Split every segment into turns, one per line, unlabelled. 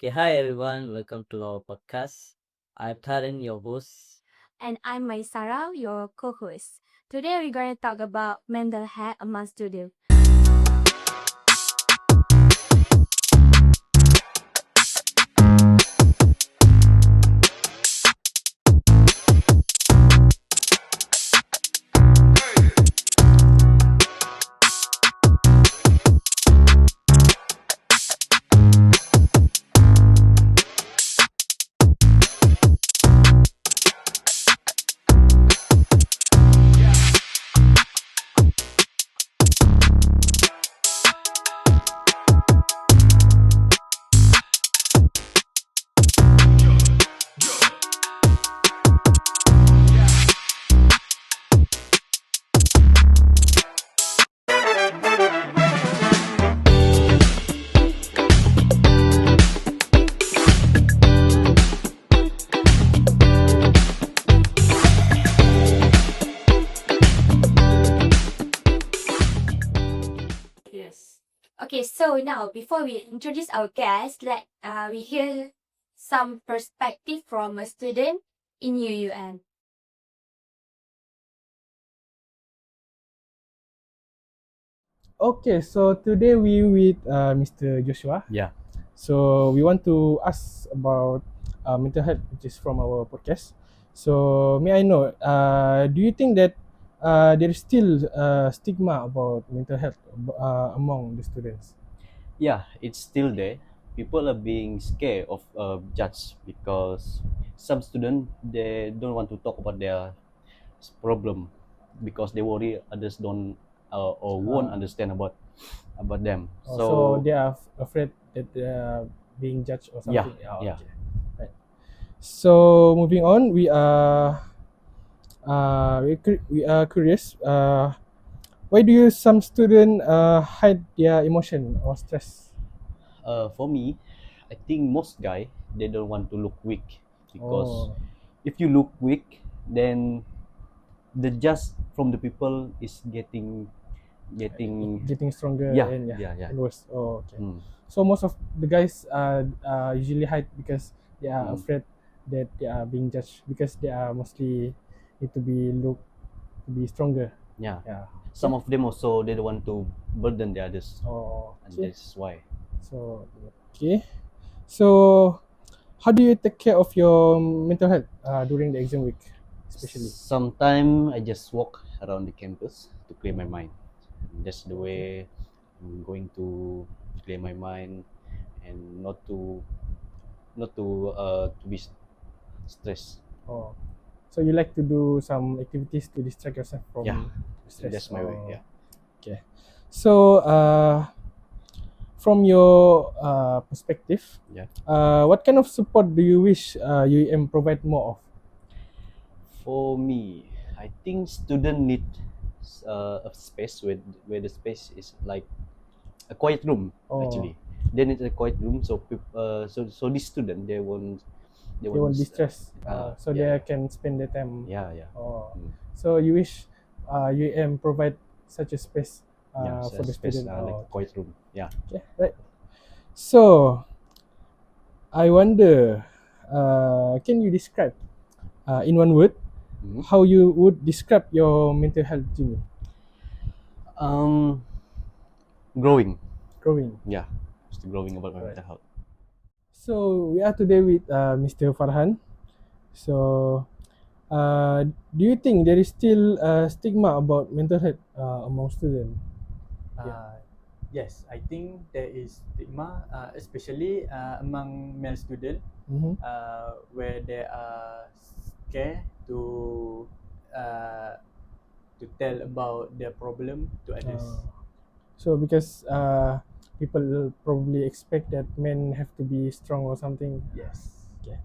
Okay, hi everyone, welcome to our podcast. I'm Taran, your host.
And I'm Sarah, your co-host. Today we're going to talk about mental health among students. Yes. Okay, so now before we introduce our guest, let we hear some perspective from a student in UUN.
Okay, so today we with Mr. Joshua.
Yeah.
So we want to ask about mental health, which is from our podcast. So may I know, do you think that there is still stigma about mental health among the students?
Yeah, it's still there. People are being scared of judge because some students they don't want to talk about their problem because they worry others don't or won't
Uh,
understand about them.
so
So
they are afraid that they are being judged or
yeah,
something. Oh,
yeah.
okay. Right. So moving on, we are curious. Why do you some student hide their emotion or stress?
For me, I think most guy they don't want to look weak because
Oh,
if you look weak, then the judge from the people is getting
getting stronger
yeah,
and yeah,
yeah, yeah.
and worse. Oh, okay.
Mm,
So most of the guys usually hide because they are
mm.
afraid that they are being judged because they are mostly need to be look to be stronger.
Yeah.
Yeah.
Some
Okay.
of them also they don't want to burden the others,
Oh,
and
okay.
this is why.
So okay. So how do you take care of your mental health during the exam week, especially?
Sometimes I just walk around the campus to clear my mind. And that's the
Okay.
way I'm going to clear my mind and not to be stressed.
Oh, so you like to do some activities to distract yourself
Yeah,
from stress.
that's my way.
Oh,
Yeah.
okay. So, from your perspective,
Yeah.
what kind of support do you wish UEM provide more of?
For me, I think student need a space where the space is like a quiet room
Oh,
actually. They need a quiet room so so this student they
they
won't
won't distress, so
yeah,
they
yeah,
can spend the time.
yeah, yeah.
Oh,
Mm.
so you wish UEM provide such a space
Yeah,
for the
space
student.
like
Oh,
a quiet room. Yeah.
okay, right. So, I wonder, can you describe in one word
Mhm.
how you would describe your mental health journey
um Growing.
growing?
Yeah, just growing about my
Right.
mental health.
So we are today with Mr. Farhan. So, do you think there is still stigma about mental health among students? Yeah.
Uh, yes, I think there is stigma, especially among male students,
Mm-hmm.
where they are scared uh, to tell about their problem to others.
So because people probably expect that men have to be strong or something.
Yes.
Okay.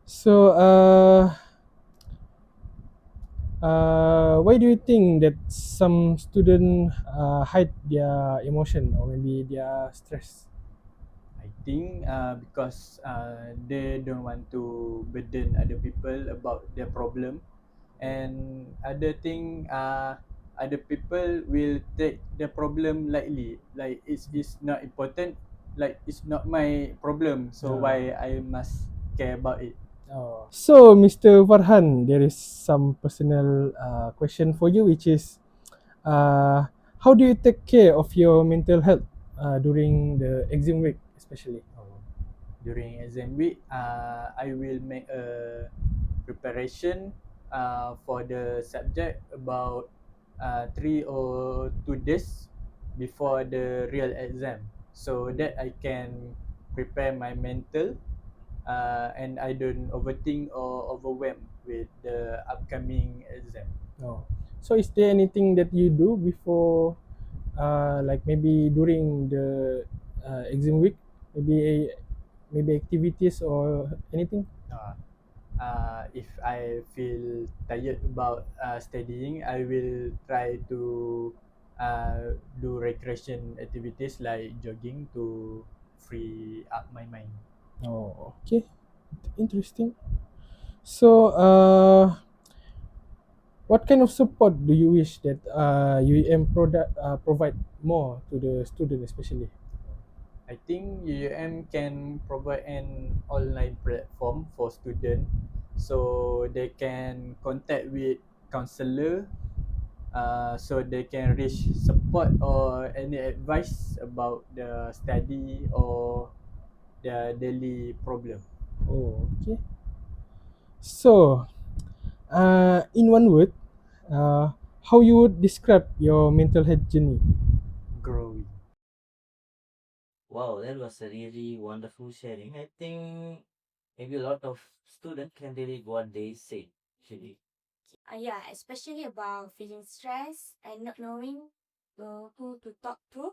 So why do you think that some student hide their emotion or maybe their stress?
I think because they don't want to burden other people about their problem, and other thing other people will take the problem lightly, like it's not important like it's not my problem, so why I must care about it?
Oh. So, Mr. Farhan, there is some personal question for you, which is, how do you take care of your mental health during the exam week, especially?
During exam week, I will make a preparation for the subject about 3 or 2 days before the real exam, so that I can prepare my mental and I don't overthink or overwhelm with the upcoming exam.
Oh. So, is there anything that you do before, like maybe during the exam week, maybe activities or anything?
If I feel tired about studying, I will try to do recreation activities like jogging to free up my mind.
Oh, okay, interesting. So, what kind of support do you wish that UEM provide more to the student, especially?
I think UUM can provide an online platform for students so they can contact with counselor so they can reach support or any advice about the study or their daily problem.
Oh, okay. So, in one word, uh, how you would describe your mental health journey?
Growing.
Wow, that was a really wonderful sharing. I think maybe a lot of students can relate what they said. Actually,
Yeah, especially about feeling stressed and not knowing who to talk to.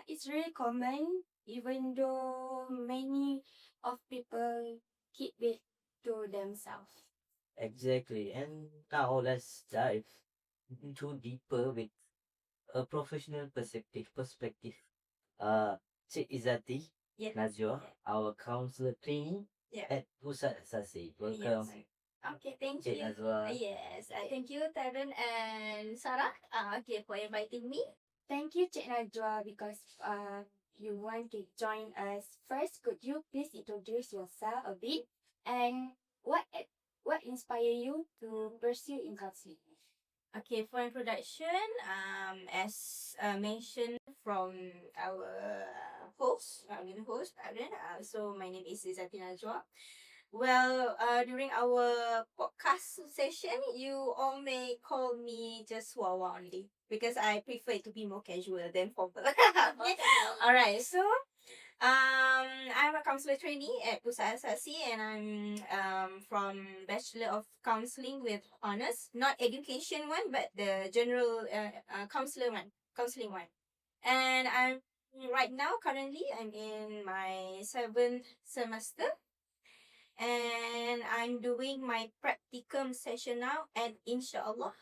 It's really common, even though many of people keep it to themselves.
exactly. And now let's dive into deeper with a professional perspective. Cik Izzati,
Yes.
Najwa, our counselor trainee
Yeah.
at Pusat Asasi. Welcome,
Yes. Okay, thank
Cik
you.
Najwa.
Yes, thank you, Tarun and Sarah. Okay, for inviting me. Thank you, Cik Najwa, because you want to join us. First, could you please introduce yourself a bit and what what inspired you to pursue in counseling?
Okay, for introduction, as mentioned from our main host, Aaron, so my name is Izzati Najwa. Well, during our podcast session, you all may call me just Wawa only because I prefer it to be more casual than formal. Okay. Alright, so I'm a counselor trainee at Pusat Asasi, and I'm from Bachelor of Counseling with honors, not education one, but the general counseling one. And I'm right now currently I'm in my 7th semester, and I'm doing my practicum session now, and inshallah,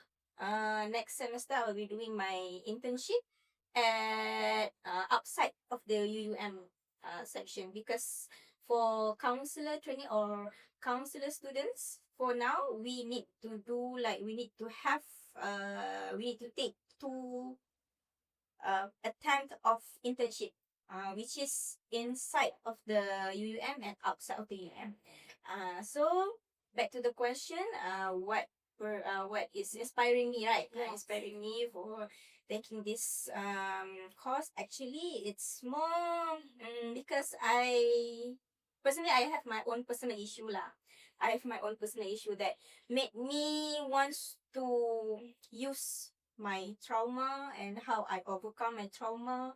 next semester I will be doing my internship at outside of the UUM section, because for counselor training or counselor students, for now we need to have we need to take two attempt of internship, which is inside of the UUM and outside of the UUM. So back to the question, what is inspiring me, right? Inspiring me for taking this course. Actually, it's more because I have my own personal issue lah. I have my own personal issue that made me wants to use my trauma and how I overcome my trauma,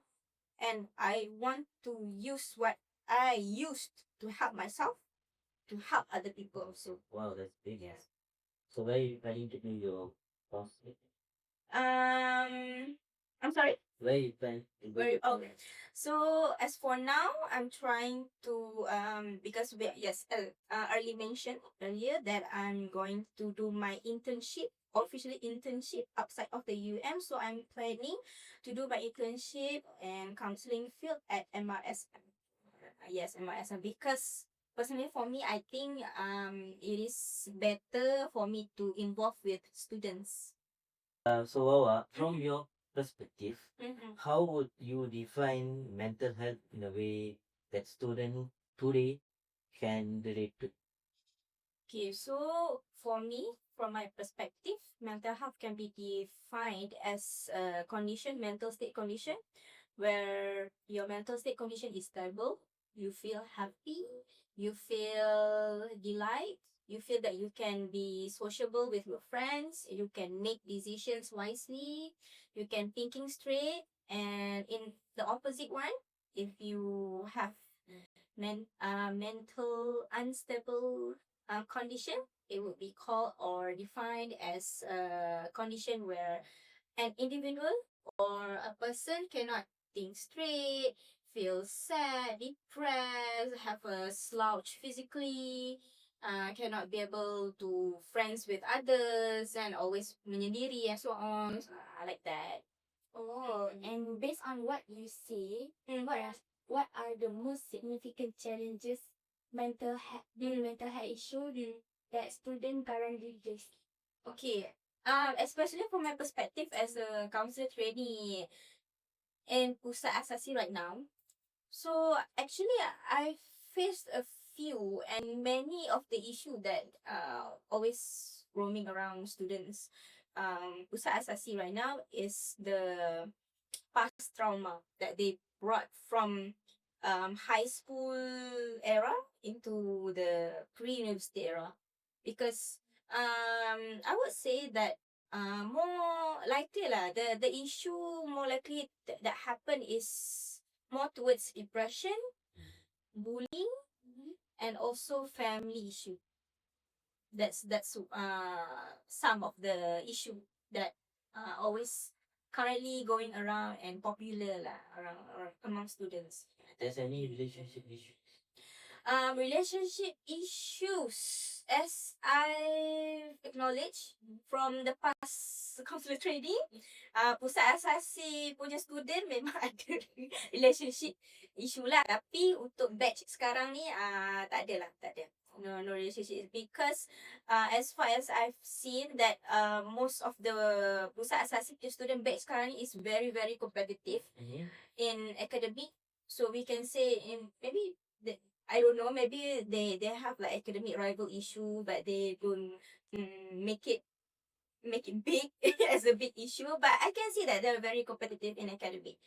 and I want to use what I used to help myself to help other people also.
Wow, that's big. Yes. So where are you planning to do your counseling?
I'm sorry.
Where are you planning to do
Where?
your
Okay. So as for now, I'm trying to because early mentioned earlier that I'm going to do my internship, officially internship outside of the UM. So I'm planning to do my internship and counseling field at MRSM. Yes, MRSM, because personally for me, I think it is better for me to involve with students.
So Wawa, from your perspective,
Mm-hmm.
how would you define mental health in a way that student today can relate to?
Okay, so for me, from my perspective, mental health can be defined as a condition, mental state condition, where your mental state condition is stable, you feel happy, you feel delight, you feel that you can be sociable with your friends, you can make decisions wisely, you can thinking straight, and in the opposite one, if you have mental unstable condition, it would be called or defined as a condition where an individual or a person cannot think straight, feel sad, depressed, have a slouch physically, cannot be able to friends with others, and always menyendiri and so on. Like that.
Oh, and based on what you say, what are the most significant challenges mental health issue that student currently face?
Okay. Especially from my perspective as a counselor trainee in Pusat Asasi right now. So actually, I faced a few and many of the issue that always roaming around students. Pusat Asasi right now is the past trauma that they brought from high school era into the pre-university era, because I would say that more likely lah, the issue more likely that happen is more towards depression, bullying, and also family issue. That's some of the issue that always currently going around and popular lah around among students.
There's any relationship issues?
Relationship issues, as I acknowledge from the past counselor training, Pusat Asasi punya student memang ada relationship issue lah. Tapi untuk batch sekarang ni, tak ada lah, tak ada. No relationship, because as far as I've seen that most of the Pusat Asasi punya student batch sekarang ni is very very competitive in academic. So we can say in maybe I don't know, maybe they have like academic rival issue, but they don't make it big as a big issue. But I can see that they're very competitive in academic.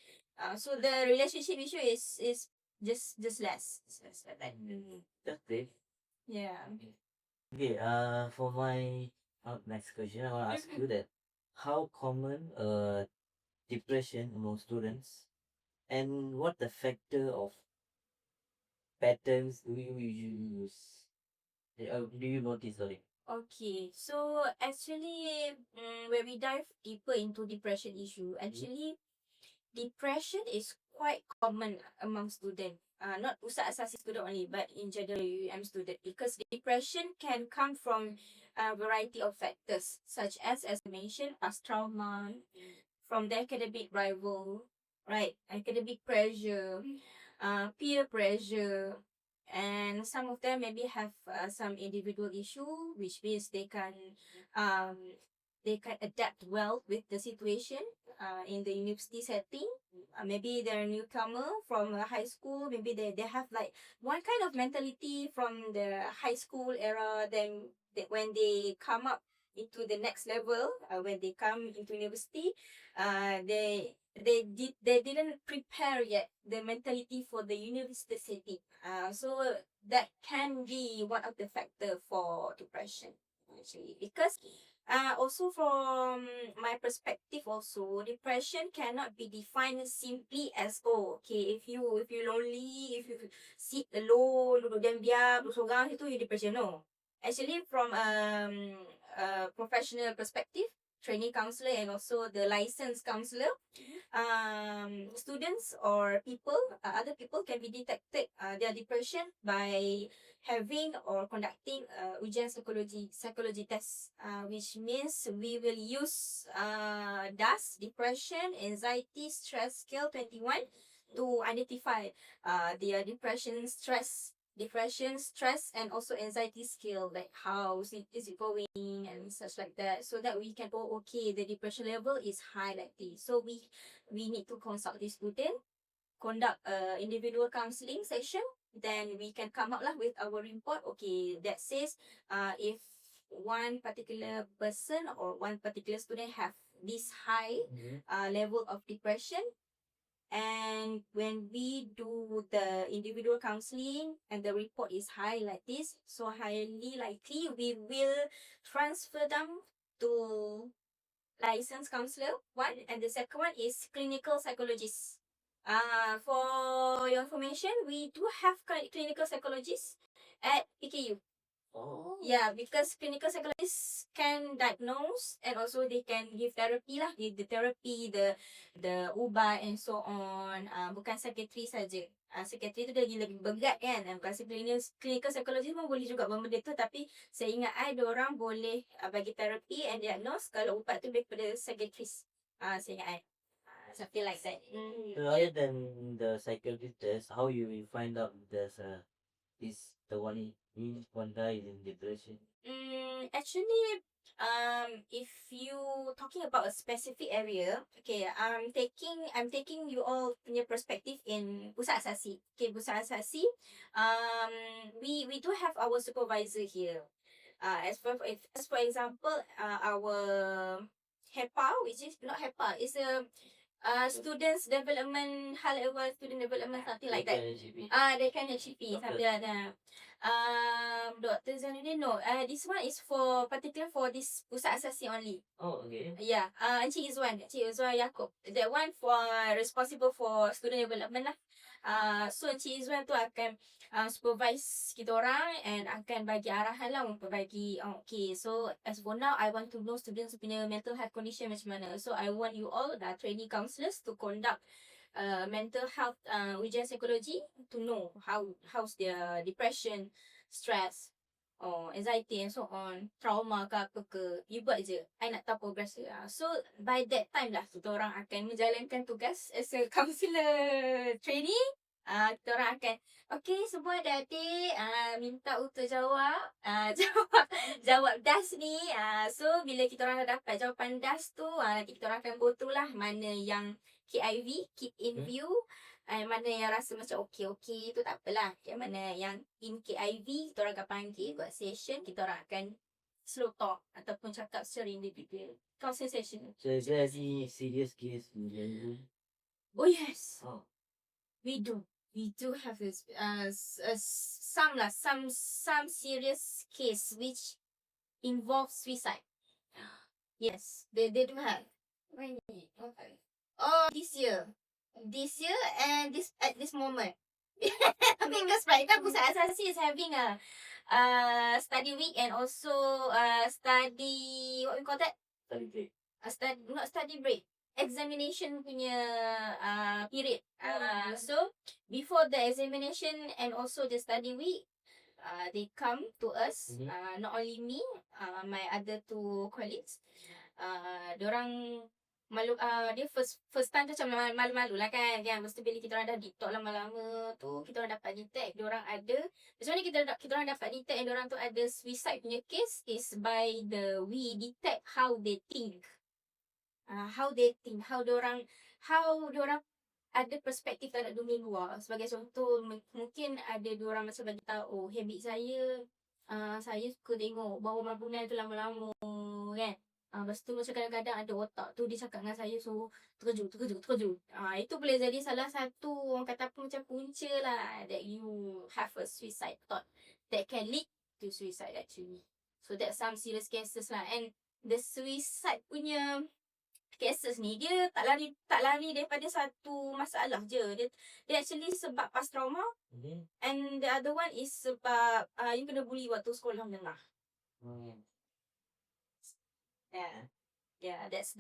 So the relationship issue is just less. It's less like that.
That's great.
Yeah.
Okay, for my next question, I want to ask you that how common depression among students, and what the factor of patterns do you use? Do you notice, sorry?
Okay, so actually, when we dive deeper into depression issue, actually, depression is quite common among students. Not Pusat Asasi student only, but in general UM student, because depression can come from a variety of factors, such as I mentioned, past trauma, from the academic rival, right? Academic pressure, peer pressure, and some of them maybe have some individual issue, which means um, they can adapt well with the situation in the university setting. Maybe they're a newcomer from a high school. Maybe they have like one kind of mentality from the high school era. Then when they come up into the next level, when they come into university, they didn't prepare yet the mentality for the university setting. So that can be one of the factor for depression actually, because also from my perspective also, depression cannot be defined simply as, oh okay, if you lonely, if you sit alone, duduk diam-diam, duduk seorang, itu you depression. No, actually from a professional perspective, trainee counselor and also the licensed counselor, students or people, other people can be detected their depression by having or conducting ujian psychology test, which means we will use DAS, depression, anxiety, stress scale 21, to identify their depression, stress depression, stress, and also anxiety scale, like how is it going and such like that, so that we can, oh, okay, the depression level is high like this. So we need to consult the student, conduct a individual counseling session, then we can come up lah with our report. Okay, that says if one particular person or one particular student have this high level of depression, and when we do the individual counseling and the report is high like this, so highly likely we will transfer them to licensed counselor, one, and the second one is clinical psychologist. For your information, we do have clinical psychologists at PKU.
Oh.
Yeah, because clinical psychologists can diagnose and also they can give therapy lah. The therapy, the ubat and so on. Bukan psychiatry saja. Psychiatry tu lagi berat kan. Kasi clinical psychologist pun boleh juga buat benda tu, tapi saya ingat diorang boleh bagi therapy and diagnose kalau ubat tu daripada psychiatrist. Saya ingat something like that.
So other than the psychiatrist test, how you will find out there's the one guy is in depression?
Actually, if you talking about a specific area, okay, I'm taking you all punya perspective in Pusat Asasi. Okay, Pusat Asasi, we do have our supervisor here. As for example, our HEPA, which is not HEPA, it's a students development, high level student development, something like that. They can HCP, something like that. Dr. Zainuddin, no. This one is for particular for this Pusat Asasi only.
Oh, okay.
Yeah. Encik Izwan Yaakob. That one for responsible for student development lah. So Encik Izwan tu akan supervise kita orang and akan bagi arahan lah untuk bagi okay, so as for now I want to know students punya mental health condition macam mana. So I want you all, the trainee counselors, to conduct mental health ujian psikologi to know how's their depression, stress, or anxiety and so on, trauma ke apa ke. You buat je, I nak tahu progress dia. So by that time lah kita orang akan menjalankan tugas as a counselor trainee. Kita orang akan, okay, semua adik-adik minta untuk jawab jawab DAS ni. So bila kita orang dah dapat jawapan DAS tu, nanti kita orang akan go through lah mana yang KIV, keep in view, mana yang rasa macam okay tu tak apalah. Yang mana yang in KIV, kita orang akan panggil buat session, kita orang akan slow talk ataupun cakap secara individual. Counseling session.
So is there any serious case in the room?
Oh yes.
Oh.
We do have this some serious case which involves suicide. Yes, they do have. When? Okay. Oh, this year and at this moment. Because right now Pusat Asasi is having a study week and also study, what we call that?
Study break.
Not study break. Examination punya period. So before the examination and also the study week, they come to us. Not only me, my other two colleagues. Diorang malu, dia first time tu macam malu-malu lah kan. Lepas tu bila kita orang dah deep talk lama-lama tu, kita orang dapat detect diorang ada, macam mana kita orang dapat detect and diorang tu ada suicide punya case is by we detect how they think. How diorang ada perspektif terhadap dunia luar. Sebagai contoh, mungkin ada diorang macam bagi tahu, habit saya suka tengok bawah bangunan tu lama-lama kan. Lepas tu macam kadang-kadang ada otak tu dia cakap dengan saya, so terkejut. Itu boleh jadi salah satu, orang kata apa, macam punca lah that you have a suicide thought that can lead to suicide actually. So that's some serious cases lah. And the suicide punya cases ni dia tak lari daripada satu masalah je. Dia actually sebab past trauma. And the other one is sebab you kena bully waktu sekolah menengah. Yeah, that's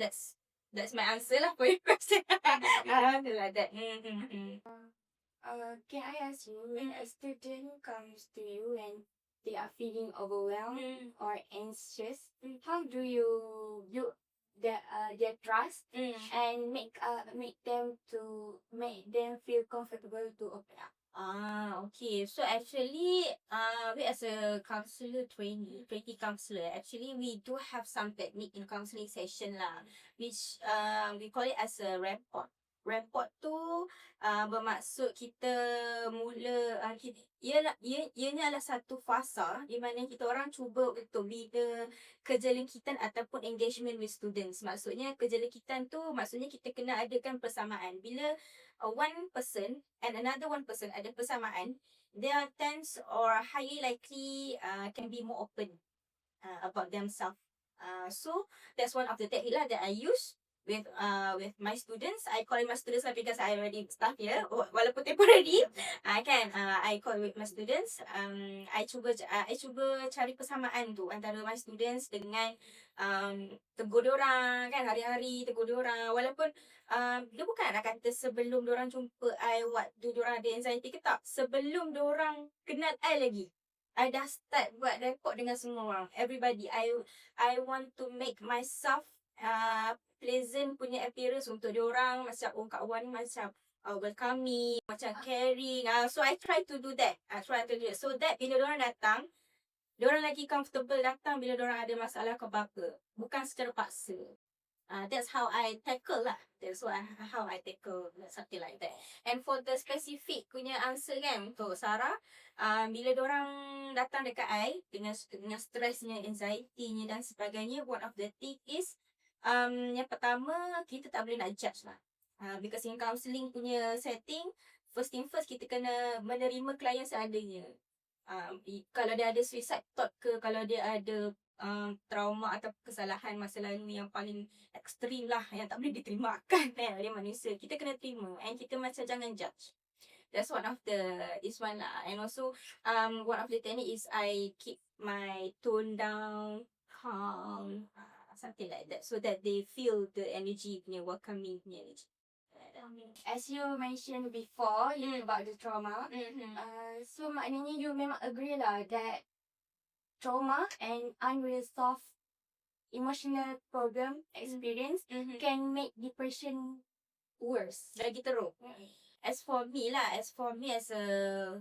my answer lah for your question. Like that.
Can I ask you, when a student comes to you and they are feeling overwhelmed or anxious, how do you build their trust and make them feel comfortable to open up?
Okay. So actually, we as a counselor trainee counselor, actually we do have some technique in counseling session lah, which we call it as a rapport. Rapport tu bermaksud kita mula ianya adalah satu fasa di mana kita orang cuba untuk bina kejelakitan ataupun engagement with students. Maksudnya kejelakitan tu maksudnya kita kena adakan persamaan. Bila one person and another one person ada persamaan, they are tends or highly likely can be more open about themselves. So that's one of the technique lah that I use with my students. I call it my students lah because I already staff here. Walaupun temporary, I call with my students. I cuba cari persamaan tu antara my students dengan tegur diorang kan, hari-hari tegur diorang. Walaupun dia bukan nak kata sebelum diorang jumpa I waktu diorang ada anxiety ke tak. Sebelum diorang kenal I lagi, I dah start buat report dengan semua orang. Everybody. I want to make myself pleasant punya appearance untuk diorang. Macam kawan ni macam welcoming, macam caring. So I try to do that. So that bila diorang datang, diorang lagi comfortable datang bila diorang ada masalah ke apa-apa. Bukan secara paksa. That's how I tackle lah. That's how I tackle something like that. And for the specific punya answer kan untuk Sarah, bila diorang datang dekat I dengan stressnya, anxiety-nya dan sebagainya, one of the thing is yang pertama, kita tak boleh nak judge lah. Because in counselling punya setting, first thing first, kita kena menerima klien seadanya. Kalau dia ada suicide thought ke, kalau dia ada trauma atau kesalahan masa lalu yang paling ekstrim lah, yang tak boleh diterimakan oleh manusia, kita kena terima and kita macam jangan judge. That's one of this one lah. And also one of the technique is I keep my tone down, calm, something like that, so that they feel the energy punya welcoming punya energy.
As you mentioned before, about the trauma. So maknanya you memang agree lah that trauma and unresolved emotional problem experience can make depression worse.
Lagi teruk. As for me as a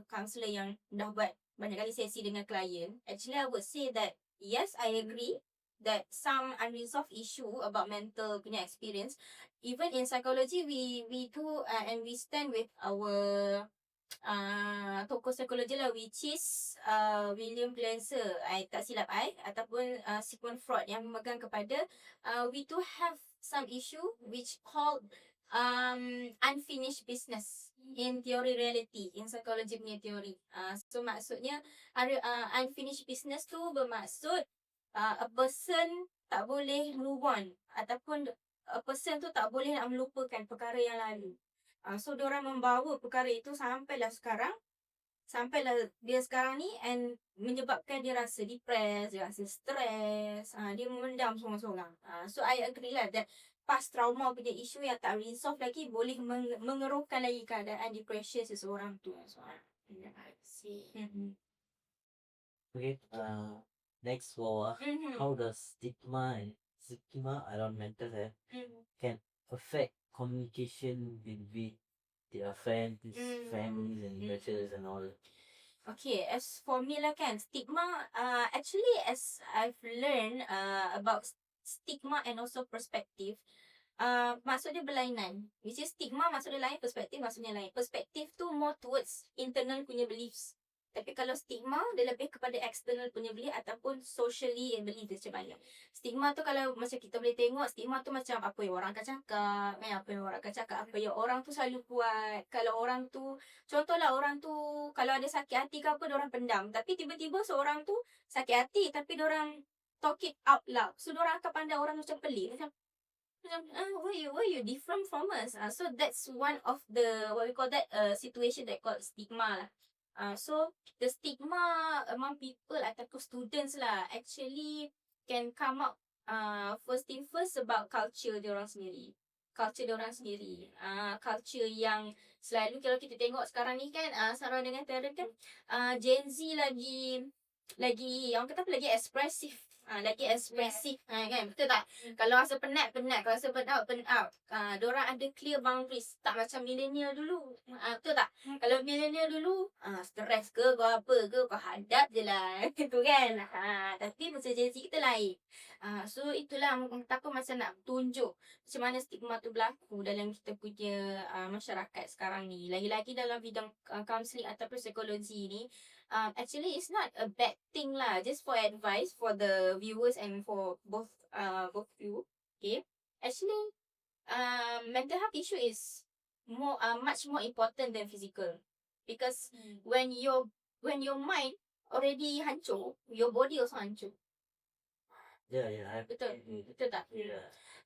counselor yang dah buat banyak kali sesi dengan klien, actually I would say that yes, I agree that some unresolved issue about mental punya experience, even in psychology we do and we stand with our tokoh psikologi lah, which is William Glanzer, tak silap ataupun Sigmund Freud yang memegang kepada we do have some issue which called unfinished business in theory reality, in psychology punya teori. So maksudnya unfinished business tu bermaksud a person tak boleh move on ataupun a person tu tak boleh nak melupakan perkara yang lalu. So diorang membawa perkara itu sampailah dia sekarang ni, and menyebabkan dia rasa depressed, dia rasa stress, dia memendam seorang-seorang. So I agree lah that past trauma punya isu yang tak resolve lagi boleh mengeruhkan lagi keadaan depression seseorang tu. So I see.
Okay. Next for how does stigma around mental health can affect communication with their friends, families and relatives and all.
Okay, as for me lah kan, stigma, actually as I've learned about stigma and also perspective, maksudnya berlainan. Which is stigma maksudnya lain, perspektif maksudnya lain. Perspektif tu more towards internal punya beliefs. Tapi kalau stigma, dia lebih kepada external punya belief ataupun socially and belief macam mana. Stigma tu kalau macam kita boleh tengok, stigma tu macam apa yang orang akan cakap, apa yang orang tu selalu buat. Kalau orang tu, contohlah orang tu, kalau ada sakit hati ke apa, diorang pendam. Tapi tiba-tiba seorang tu sakit hati, tapi diorang talk it out loud. So diorang akan pandang orang macam pelik. Macam why you different from us? So that's one of the, what we call that, situation that called stigma lah. So the stigma among people ataupun students lah actually can come up first thing first about culture diorang sendiri. Culture yang selalu kalau kita tengok sekarang ni kan, Sarah dengan Taryn kan, Gen Z lagi orang kata apa, lagi ekspresif. lagi ekspresif kan, betul tak? Kalau rasa penat, kalau rasa burn out. Diorang ada clear boundaries, tak macam millennial dulu. Betul tak? Kalau millennial dulu, stres ke kau apa ke, kau hadap je lah. Itu kan. Tapi masa Gen Z kita lain. So itulah betapa macam nak tunjuk macam mana stigma tu berlaku dalam kita punya masyarakat sekarang ni. Lagi-lagi dalam bidang counselling ataupun psikologi ni, actually it's not a bad thing lah. Just for advice for the viewers and for both you. Okay. Actually, mental health issue is much more important than physical, because when your mind already hancur, your body also hancur. Betul. Betul tak?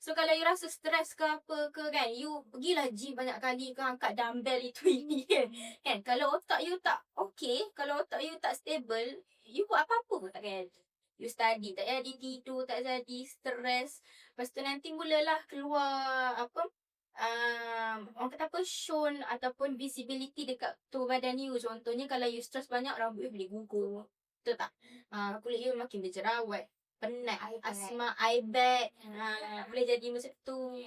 So kalau you rasa stres ke apa ke kan, you pergilah gym banyak kali ke, angkat dumbbell itu ini kan. Kalau otak you tak okay, kalau otak you tak stable, you buat apa-apa pun takkan. You study tak jadi, tidur tak jadi, stres. Lepas tu nanti mulalah keluar apa, orang kata apa, shown ataupun visibility dekat tubuh badan you. Contohnya kalau you stres banyak, rambut you boleh gugur. Betul tak? Kulit you makin berjerawat, penat, asma, eye bag, boleh jadi macam tu.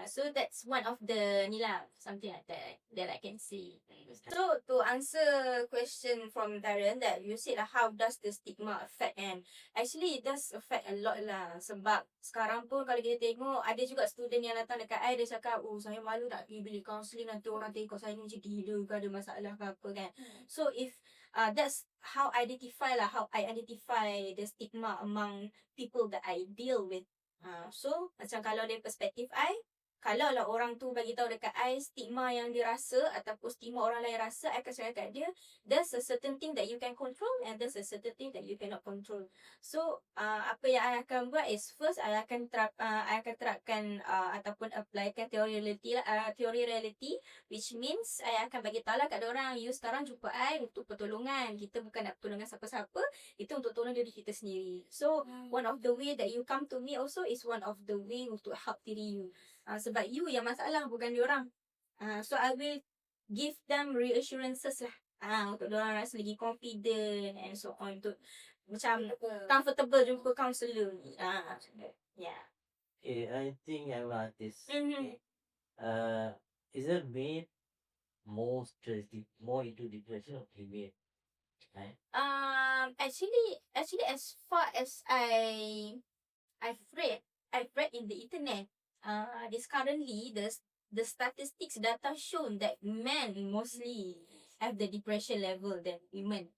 So that's one of the ni lah, something like that I can see. So to answer question from Darren that you said how does the stigma affect, and actually it does affect a lot lah. Sebab sekarang pun kalau kita tengok, ada juga student yang datang dekat I, dia cakap, oh saya malu nak pergi bilik counselling, nanti orang tengok saya ni macam gila ke, ada masalah ke apa kan. So if that's how I identify the stigma among people that I deal with. So macam kalau dari perspektif I, kalau lah orang tu bagi tahu dekat I stigma yang dia rasa ataupun stigma orang lain rasa, I akan cakap kat dia, there's a certain thing that you can control and there's a certain thing that you cannot control. So apa yang I akan buat is, first I akan terapkan ataupun applykan teori reality, which means I akan bagi tahu lah kat orang, you sekarang jumpa I untuk pertolongan, kita bukan nak pertolongan siapa-siapa, itu untuk tolong diri kita sendiri. So one of the way that you come to me also is one of the way untuk help diri you. Sebab you yang masalah, bukan diorang. So I will give them reassurances lah, untuk diorang rasa lagi confident and so on, untuk macam comfortable jumpa counsellor. Yeah.
Okay, I think I'm an artist. Is it male more into depression or female? Right?
Actually, as far as I've read in the internet, this currently the statistics data shown that men mostly have the depression level than women.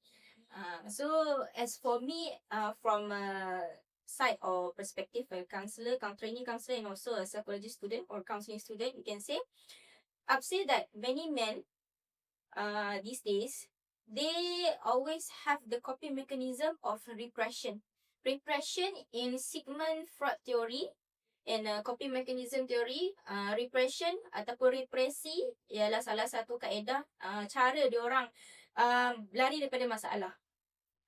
So as for me, from a side or perspective, a trainee counselor, and also a psychology student or counseling student, you can say, I'd say that many men these days, they always have the coping mechanism of repression. Repression in Sigmund Freud theory and coping mechanism theory, repression ataupun represi ialah salah satu kaedah cara diorang lari daripada masalah.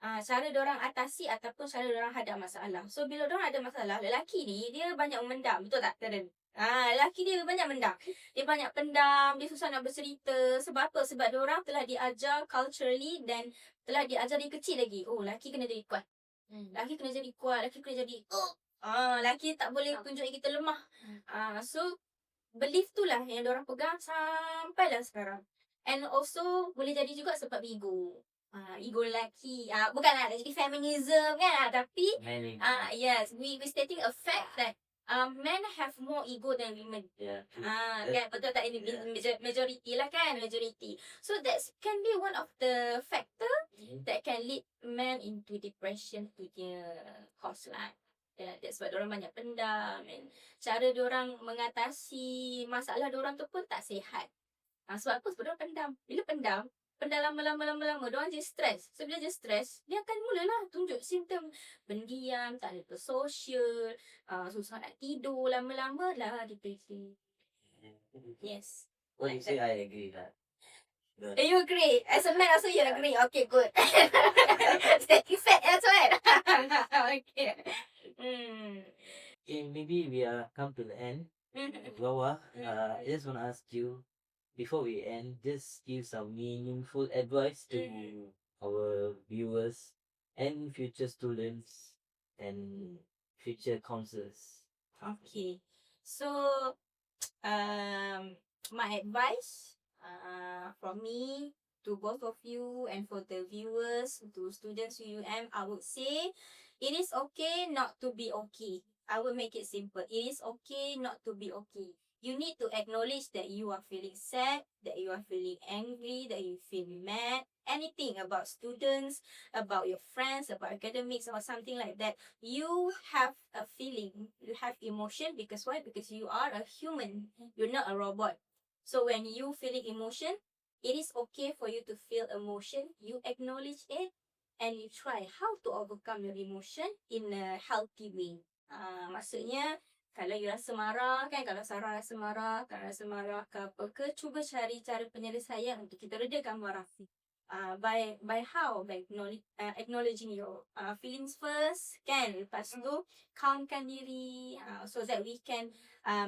Cara diorang atasi ataupun cara diorang hadap masalah. So bila diorang ada masalah, lelaki ni dia banyak memendam, betul tak Darren? Lelaki dia banyak mendam. Dia banyak pendam, dia susah nak bercerita. Sebab apa? Sebab diorang telah diajar culturally dan telah diajar dari kecil lagi. Oh, lelaki kena jadi kuat. Lelaki kena jadi kuat, lelaki kena jadi lelaki tak boleh tunjuk kita lemah. So belief tu lah yang diorang pegang sampailah sekarang. And also boleh jadi juga sebab ego. Ego lelaki. Bukanlah jadi feminism kan, tapi yes, we stating a fact that men have more ego than women. Kan, betul tak? Ini majority lah kan, majority. So that can be one of the factor that can lead men into depression punya cause lah. That's why diorang banyak pendam, and cara diorang mengatasi masalah diorang tu pun tak sihat. Sebab apa? Sebab diorang pendam. Bila pendam lama-lama diorang jadi stres. So bila dia stres, dia akan mulalah tunjuk simptom pendiam, tak ada bersosial, susah nak tidur, lama-lama lah depresi. Yes.
What you say, I agree that.
You agree? As a man also you agree? Okay, good. Static fact as well. Okay.
Okay, maybe we are come to the end. Gawa, I just want to ask you, before we end, just give some meaningful advice to our viewers and future students and future counselors?
Okay. So, my advice from me to both of you and for the viewers, to students UUM, I would say it is okay not to be okay. I will make it simple. It is okay not to be okay. You need to acknowledge that you are feeling sad, that you are feeling angry, that you feel mad, anything about students, about your friends, about academics or something like that. You have a feeling, you have emotion, because why? Because you are a human. You're not a robot. So when you feeling emotion, it is okay for you to feel emotion. You acknowledge it and you try how to overcome your emotion in a healthy way. Maksudnya, kalau you rasa marah kan, kalau Sarah rasa marah, kalau rasa marah ke apa ke, cuba cari cara penyelesaian untuk kita redakan marah. By how? By acknowledging your feelings first, kan? Lepas tu, calmkan diri, so that we can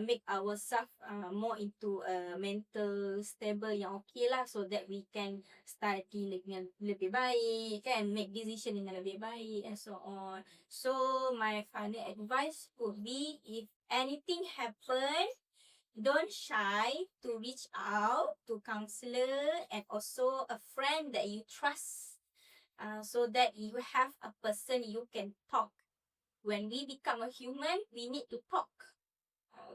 make ourselves more into a mental stable yang okay lah, so that we can study dengan lebih baik, kan? Make decision dengan lebih baik and so on. So, my final advice would be, if anything happen, don't shy to reach out to counselor and also a friend that you trust, so that you have a person you can talk. When we become a human, we need to talk.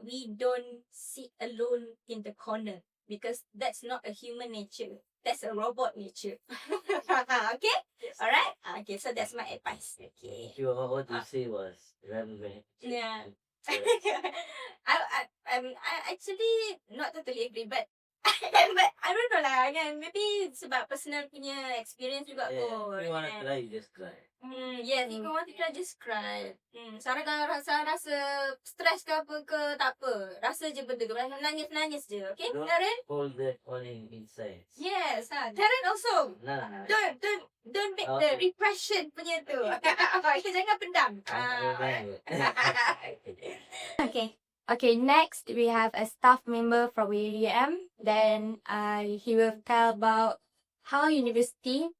We don't sit alone in the corner, because that's not a human nature. That's a robot nature. Okay? Alright? Okay, so that's my advice. Okay.
What you say was relevant.
Yeah. I actually not totally agree, but but I don't know lah, kan? Maybe sebab personal punya experience juga kot.
If you want to cry, you just cry.
Yes, if you want to cry, just cry. Sarah kalau rasa stress ke apa ke, tak apa. Rasa je benda tu. Nangis je. Okay,
Don't
Darren?
hold that on inside.
Yes, Darren also.
Nah.
Don't make the repression punya tu. Jangan pendam. Okay.
Okay, next we have a staff member from UUM. Then he will tell about how university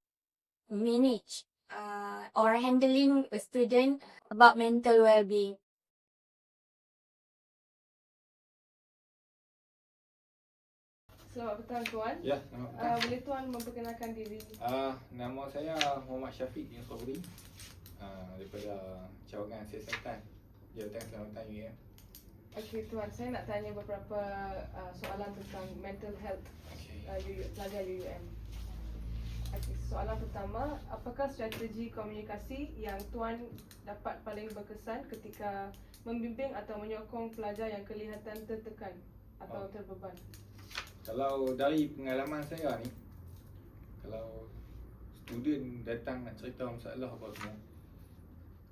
manage or handling a student about mental well-being.
Selamat petang Tuan.
Ya, selamat petang.
Boleh Tuan memperkenalkan diri?
Nama saya Muhammad Syafiq bin Sobri, daripada cawangan siasatan Jabatan Keselamatan UM.
Okey Tuan, saya nak tanya beberapa soalan tentang mental health pelajar UUM. Okay, soalan pertama, apakah strategi komunikasi yang Tuan dapat paling berkesan ketika membimbing atau menyokong pelajar yang kelihatan tertekan atau terbeban?
Kalau dari pengalaman saya ni, kalau student datang nak cerita masalah apa semua,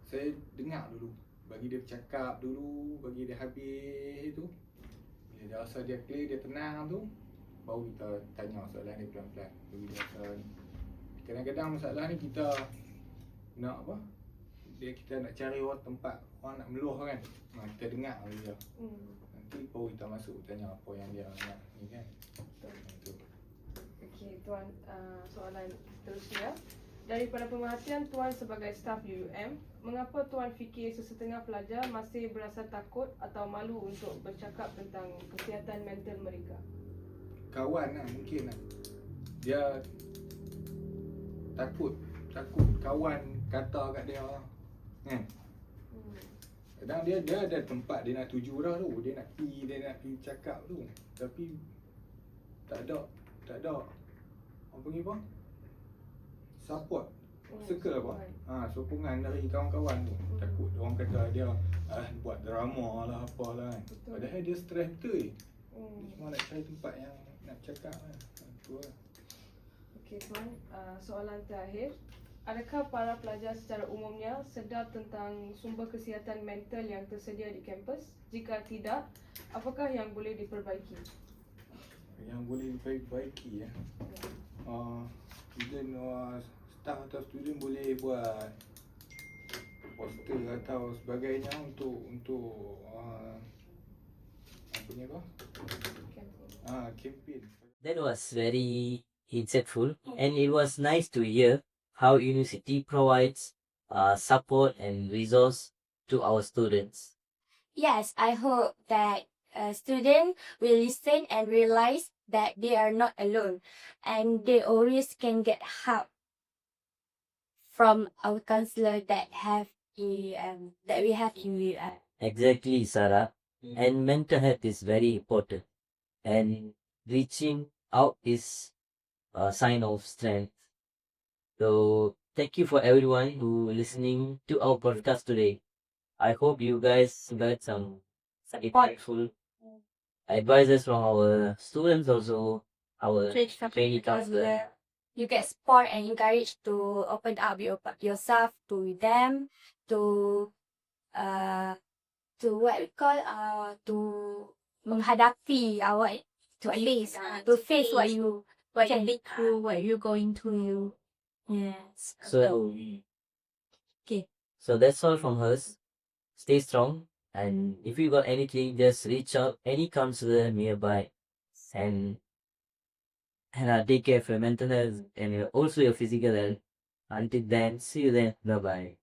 saya dengar dulu, bagi dia bercakap dulu, bagi dia habis tu. Bila dia rasa dia clear, dia tenang tu, baru kita tanya soalan dia pelan-pelan. Bagi dia rasa ni. Kadang-kadang masalah ni kita nak apa? Kita nak cari tempat orang nak meluah kan. Kita dengar dia. Nanti baru kita masuk tanya apa yang dia nak ni kan. Betul.
Okey Tuan, soalan seterusnya. Daripada pemerhatian Tuan sebagai staf UUM, mengapa Tuan fikir sesetengah pelajar masih berasa takut atau malu untuk bercakap tentang kesihatan mental mereka?
Kawan lah mungkin lah. Dia takut kawan kata kat dia kan. Kadang dia ada tempat dia nak tuju dah tu, dia nak pergi cakap tu, tapi tak ada apa panggil apa? Support, circle apa? Sokongan dari kawan-kawan tu. Takut orang kata dia buat drama lah apalah kan. Padahal dia stres betul. Dia cuma nak cari tempat yang nak cakap kan. Tu lah.
Okey Tuan, soalan terakhir. Adakah para pelajar secara umumnya sedar tentang sumber kesihatan mental yang tersedia di kampus? Jika tidak, apakah yang boleh diperbaiki?
Yang boleh diperbaiki ya. Student staff atau student boleh buat poster atau sebagainya untuk apa ni apa? Campaign.
That was very insightful, and it was nice to hear how university provides support and resource to our students.
Yes, I hope that students will listen and realize that they are not alone and they always can get help from our counselor that we have in
Exactly, Sarah. And mental health is very important. And reaching out is a sign of strength. So thank you for everyone who listening to our podcast today. I hope you guys got some insightful advices from our students, also our trainee counselor.
You get support and encouraged to open up yourself to them, to what we call to menghadapi to face to face what you've been through, what you're going through. Yes.
So
Okay.
so that's all from us. Stay strong, and if you got anything, just reach out any counselor nearby, and take care of your mental health and also your physical health. Until then, see you then. Bye bye.